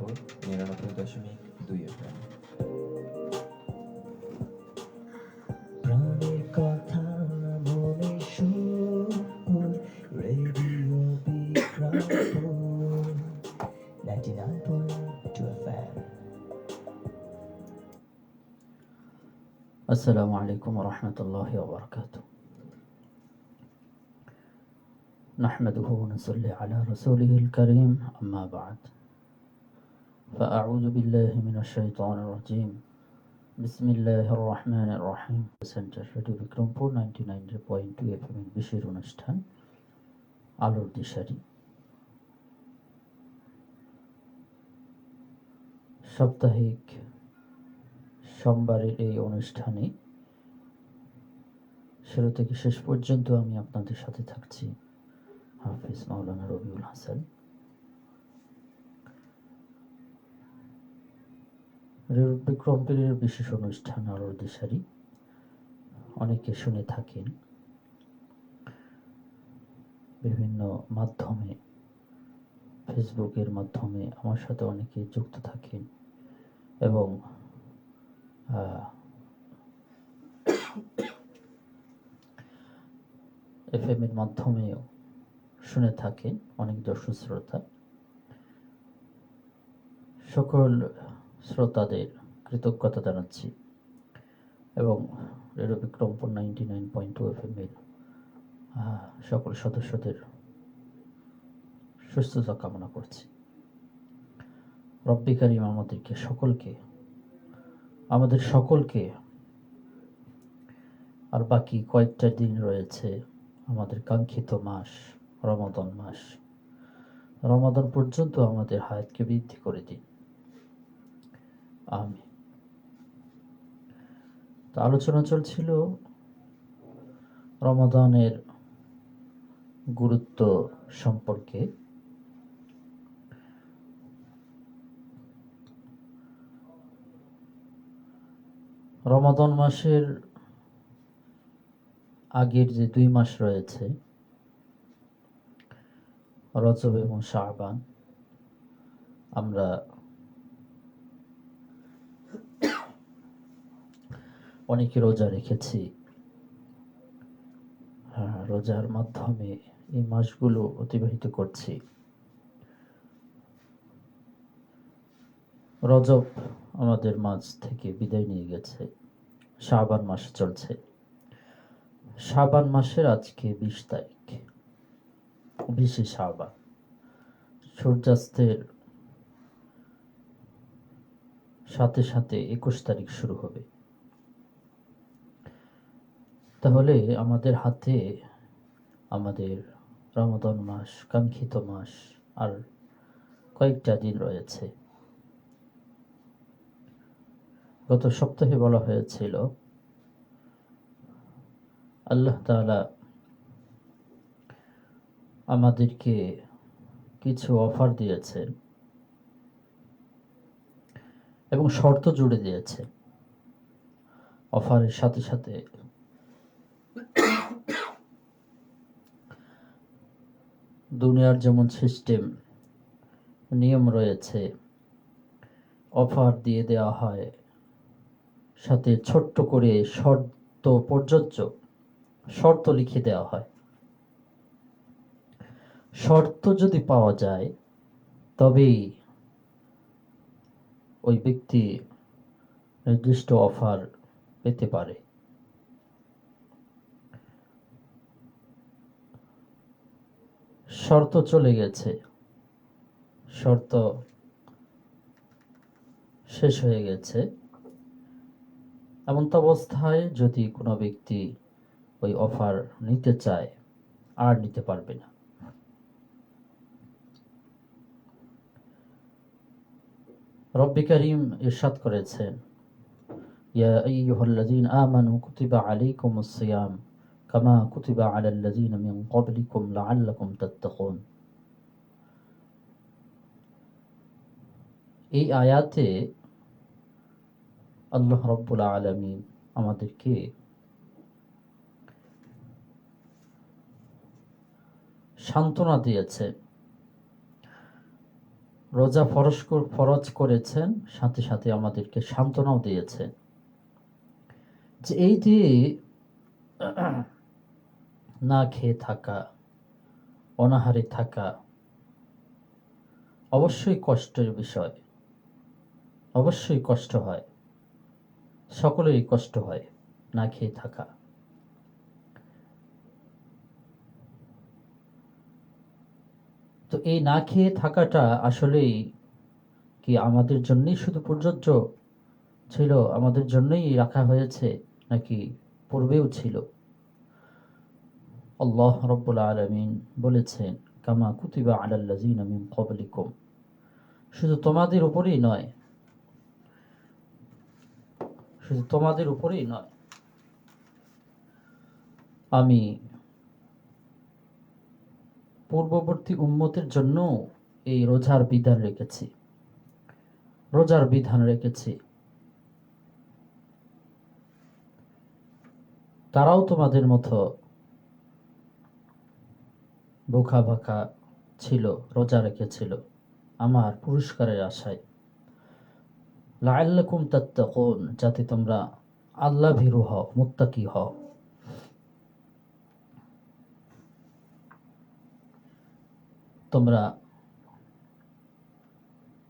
Mirpur 99.2 FM। প্রাণের কথা মনে সুর radio Bikrampur 99.2 FM। السلام عليكم ورحمة الله وبركاته. نحمده ونصلي على رسوله الكريم، أما بعد، فأعوذ بالله من الشيطان الرجيم. بسم الله الرحمن الرحيم. Centre radio Bikrampur 99.2 FM এর বিশেষ অনুষ্ঠান আলোর দিশারি। সাপ্তাহিক সোমবারের এই অনুষ্ঠানে শুরু থেকে শেষ পর্যন্ত আমি আপনাদের সাথে থাকছি, হাফিজ মাওলানা রবিউল হাসান। বিক্রমপুরের বিশেষ অনুষ্ঠান আলোর দিশারি অনেকে শুনে থাকেন, বিভিন্ন মাধ্যমে, ফেসবুকের মাধ্যমে আমার সাথে অনেকে যুক্ত থাকেন এবং FM এর মাধ্যমেও শুনে থাকেন অনেক দর্শক শ্রোতা। সকল শ্রোতাদের কৃতজ্ঞতা জানাচ্ছি এবং রেডিও বিক্রমপুর 99.2 FM এর সকল সদস্যদের সুস্থতা কামনা করছি। রব্বি কারীম আমাদের সকলকে আর বাকি কয়েকটা দিন রয়েছে আমাদের কাঙ্ক্ষিত মাস রমাদান মাস, রমাদান পর্যন্ত আমাদের হায়াতকে বৃদ্ধি করে দিন, আমিন। তো আলোচনা চলছিল রমাদানের গুরুত্ব সম্পর্কে। রমাদান মাসের আগের যে 2 মাস রয়েছে, রজব এবং শাবান, আমরা অনেকে রোজা রেখেছি। রোজার মাধ্যমে এই মাসগুলো অতিবাহিত করছি। রজব আমাদের মাঝ থেকে বিদায় নিয়ে গেছে, শাবান মাস চলছে। শাবান মাসের আজকে 20 তারিখ, 20 শাবান। সূর্যাস্তের সাথে সাথে 21 তারিখ শুরু হবে। তাহলে আমাদের হাতে আমাদের রমাদান মাস, কাঙ্ক্ষিত মাস আর কয়েকটা দিন রয়েছে। গত সপ্তাহে বলা হয়েছিল আল্লাহ তাআলা আমাদেরকে কিছু অফার দিয়েছেন এবং শর্ত জুড়ে দিয়েছে। অফারের সাথে সাথে দুনিয়ার যেমন সিস্টেম নিয়ম রয়েছে, অফার দিয়ে দেওয়া হয়, সাথে ছোট্ট করে শর্ত লিখে দেওয়া হয়। শর্ত যদি পাওয়া যায় তবেই ওই ব্যক্তি নির্দিষ্ট অফার পেতে পারে। শর্ত চলে গেছে, শর্ত শেষ হয়ে গেছে, এমন অবস্থায় যদি কোনো ব্যক্তি ওই অফার নিতে চায় আর নিতে পারবে না। রব্বি কারীম ইরশাদ করেছেন, ইয়া আইয়ুহাল্লাযীনা আমানু কুতিবা আলাইকুমুস সিয়াম কামা কুতিবা আলাল্লাযীনা মিন ক্বাবলিকুম লাআল্লাকুম তাত্তাকুন। এই আয়াতে আল্লাহ রাব্বুল আলামিন আমাদেরকে সান্ত্বনা দিয়েছে রোজা ফরজ করেছেন, সাথে সাথে আমাদেরকে সান্ত্বনাও দিয়েছেন যে এই যে না খেয়ে থাকা, অনাহারে থাকা অবশ্যই কষ্টের বিষয়, অবশ্যই কষ্ট হয়, সকলেরই কষ্ট হয় না খেয়ে থাকা। তো এই না খেয়ে থাকাটা আসলেই কি আমাদের জন্যই শুধু প্রযোজ্য ছিল, আমাদের জন্যই রাখা হয়েছে, নাকি পূর্বেও ছিল? আল্লাহ রাব্বুল আলামিন বলেছেন, কামা কুতিবা আলাল্লাযিনা মিন ক্বাবলিকুম, শুধু তোমাদের উপরেই নয়, শুধু তোমাদের উপরেই নয়, আমি পূর্ববর্তী উম্মতের জন্য এই রোজার বিধান রেখেছি, রোজার বিধান রেখেছি। তারাও তোমাদের মতো ভুখা ভাখা ছিল, রোজা রেখেছিল আমার পুরস্কারের আশায়। লাআল্লাকুম তাত্তাকুন, যাতে তোমরা আল্লাহ ভীরু হও, মুত্তাকি হও। তোমরা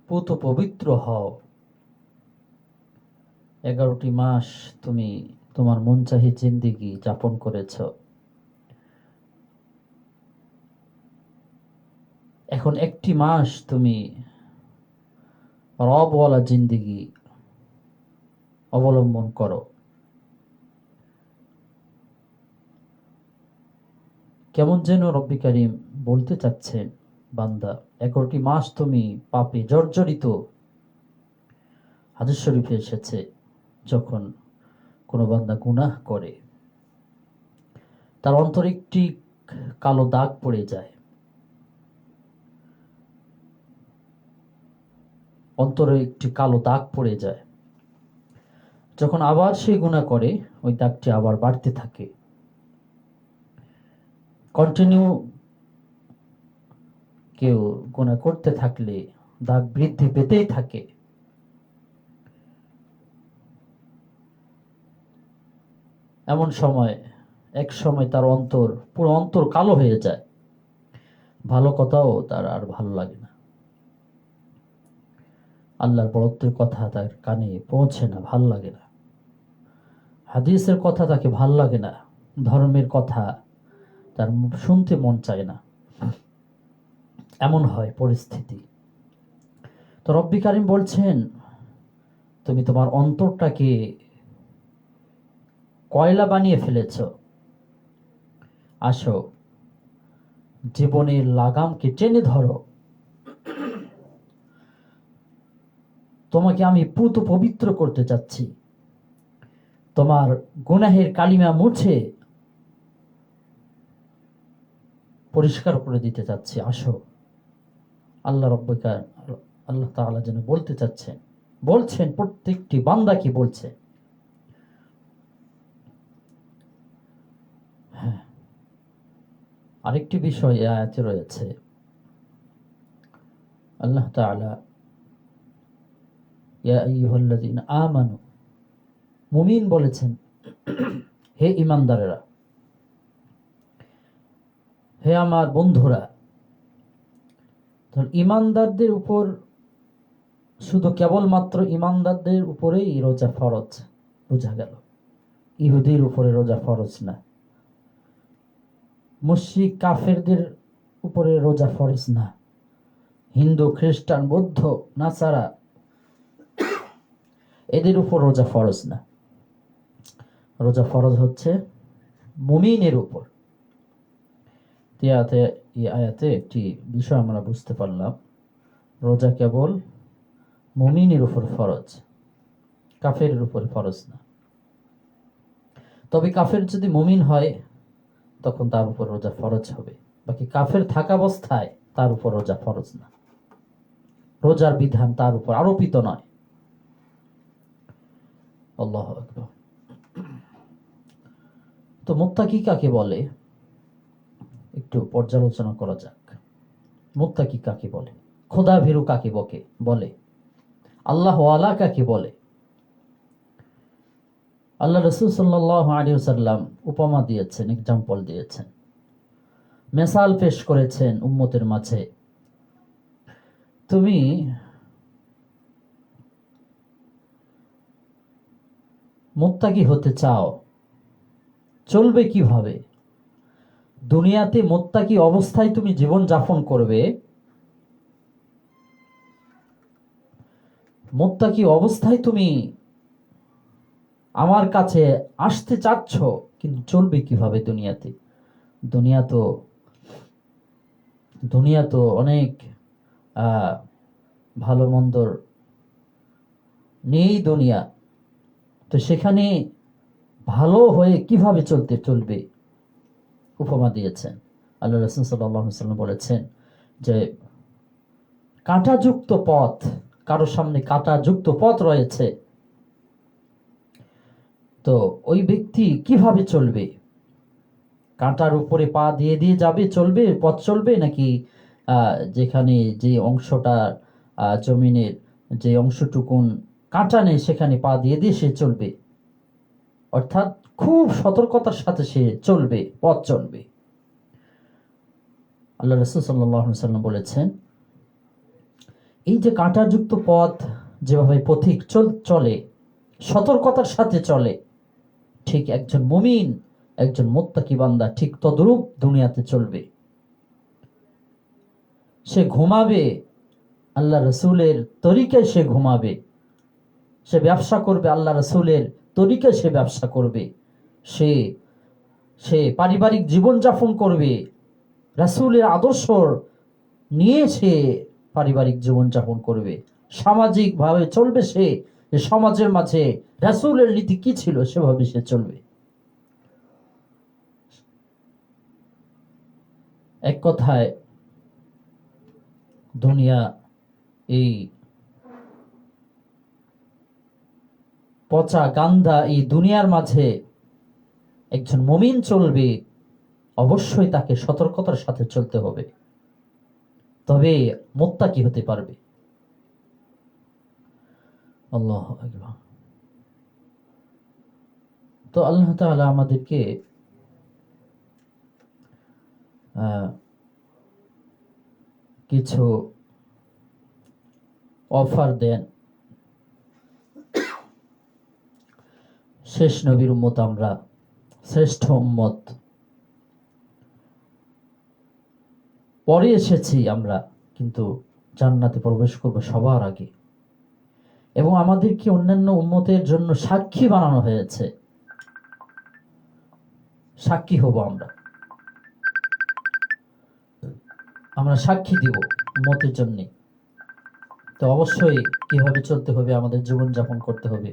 পুত পবিত্র হও। 11টি মাস তুমি তোমার মনচাহি জিন্দেগি যাপন করেছ, এখন একটি মাস তুমি রবওয়ালা জিন্দেগি অবলম্বন করো। কেমন যেন রব্বি কারীম বলতে চাচ্ছেন, বান্দা 11টি মাস তুমি পাপে জর্জরিত। হাদিস শরীফে এসেছে, যখন কোনো বান্দা গুনাহ করে তার অন্তরে একটি কালো দাগ পড়ে যায়, অন্তরে একটি কালো দাগ পড়ে যায়। যখন আবার সে গুনাহ করে, ওই দাগটি আবার বাড়তে থাকে। কন্টিনিউ কেউ গুনাহ করতে থাকলে দাগ বৃদ্ধি পেতেই থাকে। এমন সময় এক সময় তার পুরো অন্তর কালো হয়ে যায়, ভালো কথাও তার আর ভালো লাগে না, আল্লাহর বড়ত্বের কথা তার কানে পৌঁছে না, ভাল লাগে না, হাদিসের কথা তাকে ভাল লাগে না, ধর্মের কথা তার শুনতে মন চায় না। এমন হয় পরিস্থিতি। তো রব্বি কারীম বলছেন, তুমি তোমার অন্তরটাকে কয়লা বানিয়ে ফেলেছ। আসো, জীবনের লাগামকে টেনে ধরো। তোমাকে আমি পুত পবিত্র করতে চাচ্ছি, তোমার গুনাহের কালিমা মুছে পরিষ্কার করে দিতে চাচ্ছি। আসো। আল্লাহ আল্লাহ তাআলা যেন বলতে চাচ্ছেন, বলছেন প্রত্যেকটি বান্দা কি বলছে। হ্যাঁ, আরেকটি বিষয় এই আয়াতে রয়েছে। আল্লাহ তাআলা ইয়া আইয়ুহাল্লাযীনা আমানু, মুমিন বলেছেন, হে ঈমানদারেরা, হে আমার বন্ধুরা। ঈমানদারদের উপর, শুধু কেবলমাত্র ঈমানদারদের উপরেই রোজা ফরজ বোঝা গেল, ইহুদির উপরে রোজা ফরজ না, মুশরিক কাফেরদের উপরে রোজা ফরজ না, হিন্দু খ্রিস্টান বৌদ্ধ নাসারা এদের উপর রোজা ফরজ না। রোজা ফরজ হচ্ছে মুমিনের উপর। এই আয়াতে একটি বিষয় আমরা বুঝতে পারলাম, রোজা কেবল মুমিনের উপর ফরজ, কাফেরের উপর ফরজ না। তবে কাফের যদি মুমিন হয় তখন তার উপর রোজা ফরজ হবে, বাকি কাফের থাকা অবস্থায় তার উপর রোজা ফরজ না। রোজার বিধান তার উপর আরোপিত নয়। আল্লাহু আকবার। তো মুত্তাকি কাকে বলে একটু পর্যালোচনা করা যাক। মুত্তাকি কাকে বলে? খোদা ভীরু কাকে বলে, আল্লাহ ওয়ালা কাকে বলে। আল্লাহ রাসূল সাল্লাল্লাহু আলাইহি ওয়াসাল্লাম উপমা দিয়েছেন, এক্সাম্পল দিয়েছেন, মেসাল পেশ করেছেন উম্মতের মাঝে। তুমি মুত্তাকি হতে চাও, চলবে কিভাবে? দুনিয়াতে মুত্তাকি অবস্থায় তুমি জীবন যাপন করবে, মুত্তাকি অবস্থায় তুমি আমার কাছে আসতে চাচ্ছ, কিন্তু চলবে কিভাবে দুনিয়াতে? দুনিয়া তো অনেক ভালো মন্দর নেই দুনিয়া, তো সেখানে ভালো হয়ে কিভাবে চলবে? উপমা দিয়েছেন। আল্লাহ রাসূল সাল্লাল্লাহু আলাইহি ওয়াসাল্লাম বলেছেন যে কাঁটাযুক্ত পথ, কারো সামনে কাঁটাযুক্ত পথ রয়েছে, তো ওই ব্যক্তি কিভাবে চলবে? কাঁটার উপরে পা দিয়ে দিয়ে যাবে, পথ চলবে, নাকি যেখানে যে অংশটা জমিনের যে অংশটুকুন কাঁটা নেই সেখানে পা দিয়ে দিয়ে সে চলবে? অর্থাৎ খুব সতর্কতার সাথে সে চলবে, পথ চলবে। আল্লাহ রাসূল সাল্লাল্লাহু আলাইহি ওয়াসাল্লাম বলেছেন, এই যে কাঁটাযুক্ত পথ যেভাবে পথিক চলে, সতর্কতার সাথে চলে, ঠিক একজন মুমিন, একজন মুত্তাকি বান্দা ঠিক তদ্রূপ দুনিয়াতে চলবে। সে ঘুমাবে আল্লাহ রাসূলের তরিকায়, সে ঘুমাবে, সে ব্যবসা করবে আল্লাহ রাসূলের তরিকায়, সে ব্যবসা করবে, সে পারিবারিক জীবন যাপন করবে, রাসূলের আদর্শ নিয়ে সে পারিবারিক জীবন যাপন করবে, সামাজিক ভাবে চলবে, সে সমাজের মাঝে রাসূলের নীতি কি ছিল সেভাবে সে চলবে। এক কথায় দুনিয়া, এই পচা গান্ধা এই দুনিয়ার মাঝে একজন মুমিন চলবে, অবশ্যই তাকে সতর্কতার সাথে চলতে হবে, তবে মুত্তাকি হতে পারবে। আল্লাহু আকবার। তো আল্লাহ তাআলা আমাদেরকে কিছু অফার দেন। শেষ নবীর উম্মত আমরা, শ্রেষ্ঠ উম্মত, পরে এসেছি আমরা, কিন্তু জান্নাতে প্রবেশ করব সবার আগে, এবং আমাদেরকে অন্যান্য উম্মতের জন্য সাক্ষী বানানো হয়েছে। সাক্ষী হব আমরা সাক্ষী দিব উম্মতের জন্য। তো অবশ্যই কিভাবে চলতে হবে, আমাদের জীবন যাপন করতে হবে,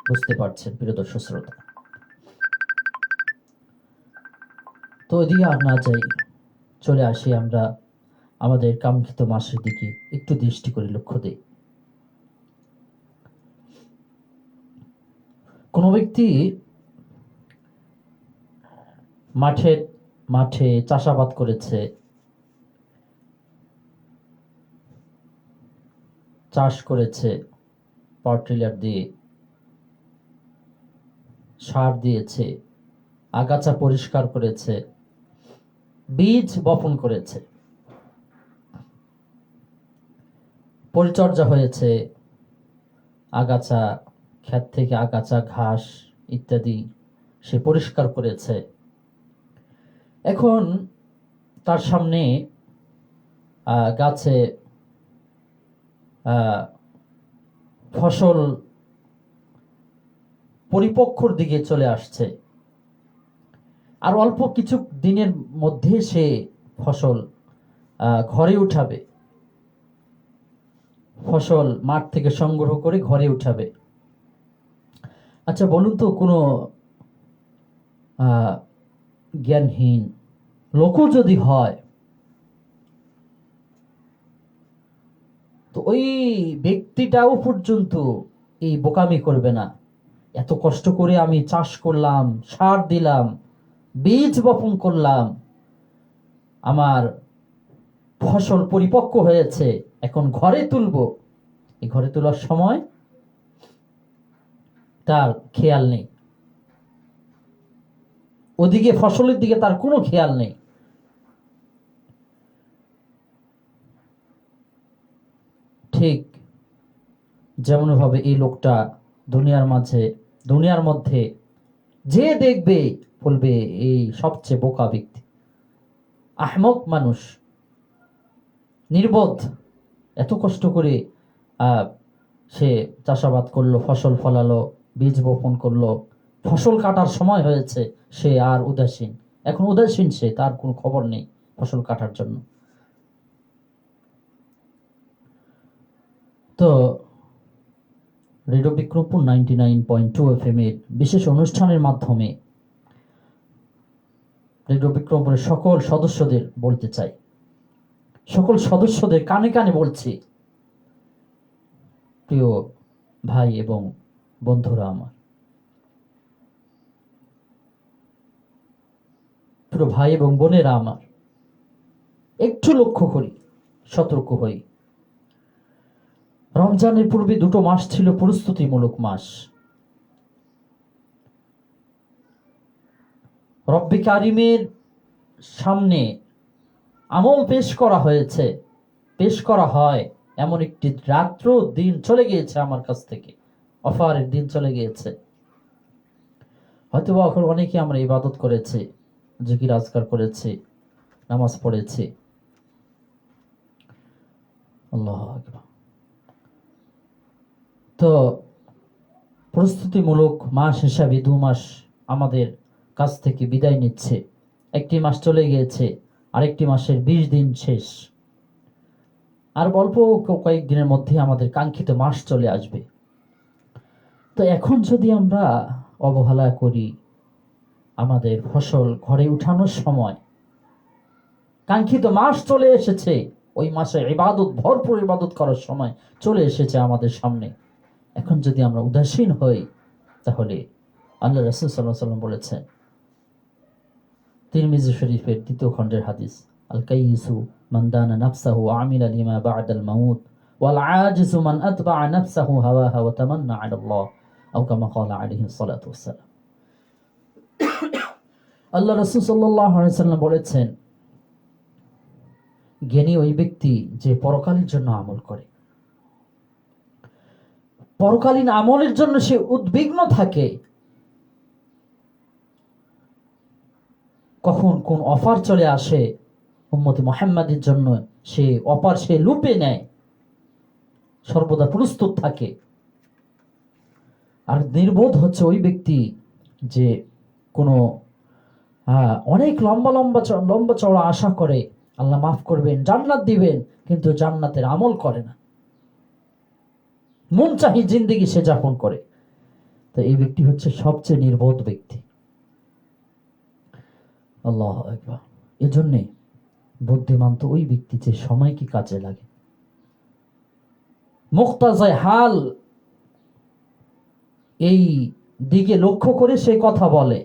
বুঝতে পারছেন প্রিয় দর্শক শ্রোতা। তো ওইদিকে আর না যাই, চলে আসি আমরা আমাদের কাঙ্ক্ষিত মাসের দিকে, একটু দৃষ্টি করে লক্ষ্য দেই। কোন ব্যক্তি মাঠে চাষাবাদ করেছে, চাষ করেছে, পাওয়ার টিলার দিয়ে সার দিয়েছে, আগাছা পরিষ্কার করেছে, বীজ বপন করেছে, পরিচর্যা হয়েছে, আগাছা, ক্ষেত থেকে আগাছা, ঘাস ইত্যাদি সে পরিষ্কার করেছে। এখন তার সামনে গাছে ফসল পরিপক্কর দিকে চলে আসছে, আর অল্প কিছু দিনের মধ্যে সে ফসল ঘরে উঠাবে, ফসল মাঠ থেকে সংগ্রহ করে ঘরে উঠাবে। আচ্ছা বলুন তো, কোনো জ্ঞানহীন লোকও যদি হয়, তো ওই ব্যক্তিটাও পর্যন্ত এই বোকামি করবে না। এত কষ্ট করে আমি চাষ করলাম, সার দিলাম, বীজ বপন করলাম, আমার ফসল পরিপক্ক হয়েছে, এখন ঘরে তুলবো, এই ঘরে তোলার সময় তার খেয়াল নেই, ওদিকে ফসলের দিকে তার কোনো খেয়াল নেই। ঠিক যেমন ভাবে এই লোকটা দুনিয়ার মধ্যে যে দেখবে বলবে এই সবচেয়ে বোকা ব্যক্তি, আহমক মানুষ, নির্বোধ। এত কষ্ট করে সে চাষাবাদ করলো, ফসল ফলালো, বীজ বপন করলো, ফসল কাটার সময় হয়েছে, সে আর উদাসীন। এখন উদাসীন, সে, তার কোনো খবর নেই ফসল কাটার জন্য। তো রেডিও বিক্রমপুর 99.2 FM এর বিশেষ অনুষ্ঠানের মাধ্যমে রেডিও বিক্রমপুরের সকল সদস্যদের বলতে চাই, সকল সদস্যদের কানে কানে বলছি, প্রিয় ভাই এবং বন্ধুরা আমার, প্রিয় ভাই এবং বোনেরা আমার, একটু লক্ষ্য করি, সতর্ক হই। রমজানের পূর্বে 2 মাস ছিল প্রস্তুতিমূলক মাস। রব্বে কারিমের সামনে আমল পেশ করা হয়েছে, পেশ করা হয়। এমন একটি রাত্র দিন চলে গিয়েছে আমার কাছ থেকে, অফারের দিন চলে গিয়েছে। হয়তো এখন অনেকে আমরা ইবাদত করেছি, জিকির আজকার করেছি, নামাজ পড়েছি, আল্লাহু আকবার। তো প্রস্তুতিমূলক মাস হিসাবে 2 মাস আমাদের কাছ থেকে বিদায় নিচ্ছে। একটি মাস চলে গিয়েছে, আরেকটি মাসের 20 দিন শেষ। আর অল্প কয়েকদিনের মধ্যে আমাদের কাঙ্ক্ষিত মাস চলে আসবে। তো এখন যদি আমরা অবহেলা করি, আমাদের ফসল ঘরে উঠানোর সময়, কাঙ্ক্ষিত মাস চলে এসেছে, ওই মাসে ইবাদত, ভরপুর ইবাদত করার সময় চলে এসেছে আমাদের সামনে, এখন যদি আমরা উদাসীন হই, তাহলে আল্লাহ রাসূল সাল্লাল্লাহু আলাইহি ওয়াসাল্লাম বলেছেন, তিরমিজি শরীফের 2 খণ্ডের হাদিস, আল কাইয়িসু মান দানা নাফসাহু ওয়া আমিলা লিমা বা'দাল মাউত ওয়াল আজিজু মান আতবা'a নাফসাহু হাওয়াহা ওয়া তামান্না 'আলা আল্লাহ, আও কামা ক্বালা আলাইহি সাল্লাতু ওয়াসসালাম। আল্লাহ রাসূল সাল্লাল্লাহু আলাইহি ওয়াসাল্লাম বলেছেন, জ্ঞানী ওই ব্যক্তি যে পরকালের জন্য আমল করে, পরকালীন আমলের জন্য সে উদ্বিগ্ন থাকে, কখন কোন অফার চলে আসে উম্মতে মুহাম্মাদের জন্য, সে অফার সে লুপে নেয়, সর্বদা প্রস্তুত থাকে। আর নির্বোধ হচ্ছে ওই ব্যক্তি যে কোনো অনেক লম্বা চওড়া আশা করে, আল্লাহ মাফ করবেন, জান্নাত দিবেন, কিন্তু জান্নাতের আমল করে না, মন চাহি জিন্দেগি সে যাপন করে। তো এই ব্যক্তি হচ্ছে সবচেয়ে নির্বোধ ব্যক্তি। আল্লাহু আকবার। এজন্যে বুদ্ধিমান তো ওই ব্যক্তি যে সময়কে কাজে লাগে, মুক্তাজায় হাল এই দিকে লক্ষ্য করে সে কথা বলে,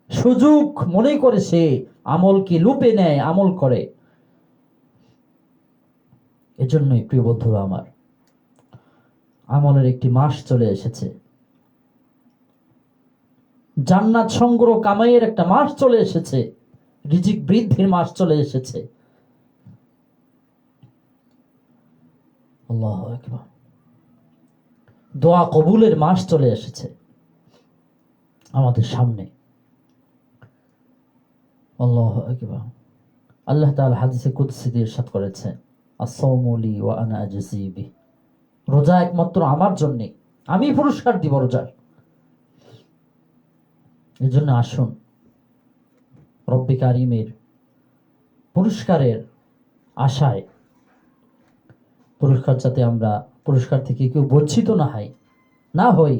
সুযোগ মনে করে সে আমলকে লুপে নেয়, আমল করে। এজন্যই প্রিয় বন্ধুরা আমার, আমলের একটি মাস চলে এসেছে, জান্নাত সংগ্রহ কামাইয়ের একটা মাস চলে এসেছে, রিজিক বৃদ্ধির মাস চলে এসেছে। আল্লাহু আকবার। দোয়া কবুলের মাস চলে এসেছে আমাদের সামনে। আল্লাহু আকবার। আল্লাহ তাআলা হাদিসে কুদসি দিয়ে ইরশাদ করেছেন, আস-সাওমু লি ওয়া আনা আজজি বিহি, রোজা একমাত্র আমার জন্য, আমি পুরস্কার দিব রোজার। এজন্য আসুন রব্বে কারিমের পুরস্কারের আশায়, পুরস্কার যাতে আমরা পুরস্কার থেকে কেউ বঞ্চিত না হই,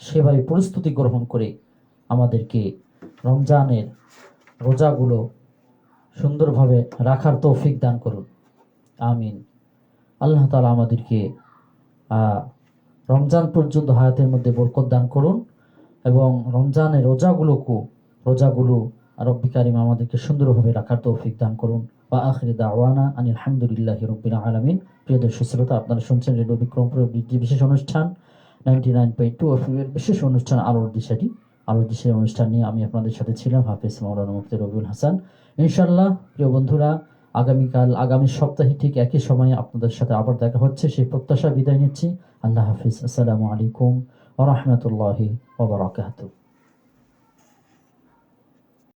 সেভাবে প্রস্তুতি গ্রহণ করে আমাদেরকে রমজানের রোজাগুলো সুন্দরভাবে রাখার তৌফিক দান করুন, আমিন। আল্লাহ তাআলা আমাদেরকে রমজান পর্যন্ত হায়াতের মধ্যে বরকত দান করুন, এবং রমজানের রোজাগুলো রব্বি কারিম আমাদেরকে সুন্দরভাবে রাখার তৌফিক দান করুন। বা আখিরি দাওয়ানা আনিল হামদুলিল্লাহি রাব্বিল আলামিন। প্রিয় দর্শক শ্রোতা, আপনারা শুনছেন রেডিও বিক্রমপুরের বিশেষ অনুষ্ঠান 99.2 FM এর বিশেষ অনুষ্ঠান আলোর দিশারি। আলোর দিশারি অনুষ্ঠান নিয়ে আমি আপনাদের সাথে ছিলাম হাফেজ মাওলানা মুফতি রবিউল হাসান। ইনশাআল্লাহ প্রিয় বন্ধুরা, আগামী সপ্তাহে ঠিক একই সময়ে আপনাদের সাথে আবার দেখা হচ্ছে, সেই প্রত্যাশা বিদায় নিচ্ছি। আল্লাহ হাফিজ। আসসালামু আলাইকুম ওয়া রাহমাতুল্লাহি ওয়া বারাকাতুহু।